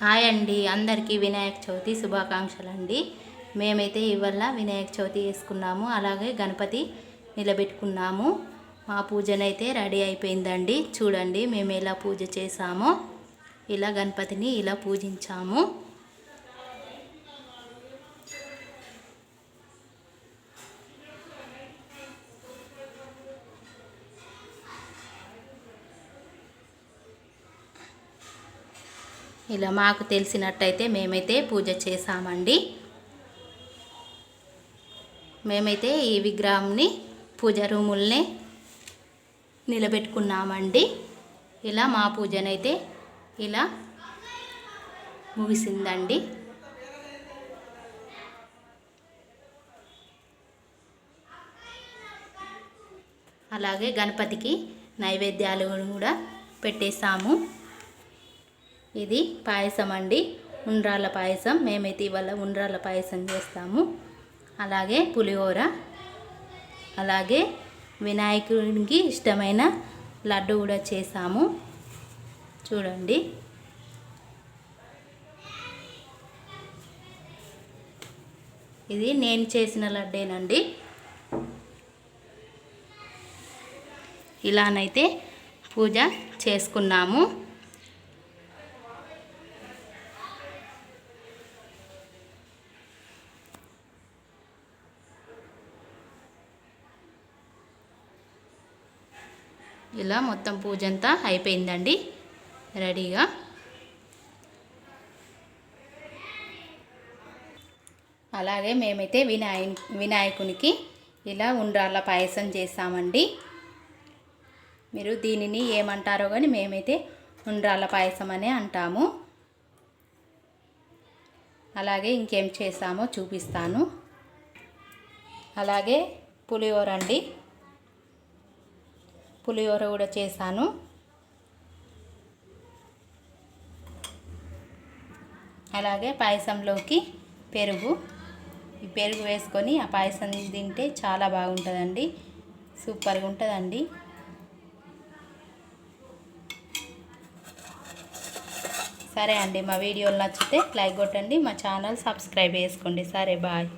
Hi అండి, అందరికీ వినాయక చవితి శుభాకాంక్షలు అండి. మేమైతే ఇవాళ వినాయక చవితి చేసుకున్నాము, అలాగే గణపతి నిలబెట్టుకున్నాము. మా పూజనైతే రెడీ అయిపోయిందండి. చూడండి మేము ఎలా పూజ చేసామో. ఇలా గణపతిని ఇలా పూజించాము. ఇలా మాకు తెలిసినట్టయితే మేమైతే పూజ చేసామండి. మేమైతే ఈ విగ్రహంని పూజ రూముల్ని నిలబెట్టుకున్నామండి. ఇలా మా పూజనైతే ఇలా ముగిసిందండి. అలాగే గణపతికి నైవేద్యాలు కూడా పెట్టేసాము. ఇది పాయసం అండి, ఉండ్రాళ్ళ పాయసం. మేమైతే ఇవాళ ఉండ్రాళ్ళ పాయసం చేస్తాము. అలాగే పులిహోర, అలాగే వినాయకుడికి ఇష్టమైన లడ్డు కూడా చేసాము. చూడండి. ఇది నేను చేసిన లడ్డేనండి. ఇలానైతే పూజ చేసుకున్నాము. ఇలా మొత్తం పూజ అంతా అయిపోయిందండి రెడీగా. అలాగే మేమైతే వినాయకునికి ఇలా ఉండ్రాళ్ళ పాయసం చేస్తామండి. మీరు దీనిని ఏమంటారో కానీ మేమైతే ఉండ్రాళ్ళ పాయసం అనే అంటాము. అలాగే ఇంకేం చేసామో చూపిస్తాను. అలాగే పులిహోర అండి, పులిహోర కూడా చేశాను. అలాగే పాయసంలోకి పెరుగు, ఈ పెరుగు వేసుకొని ఆ పాయసం తింటే చాలా బాగుంటుందండి, సూపర్గా ఉంటుందండి. సరే అండి, మా వీడియోలు నచ్చితే లైక్ కొట్టండి, మా ఛానల్ సబ్స్క్రైబ్ చేసుకోండి. సరే, బాయ్.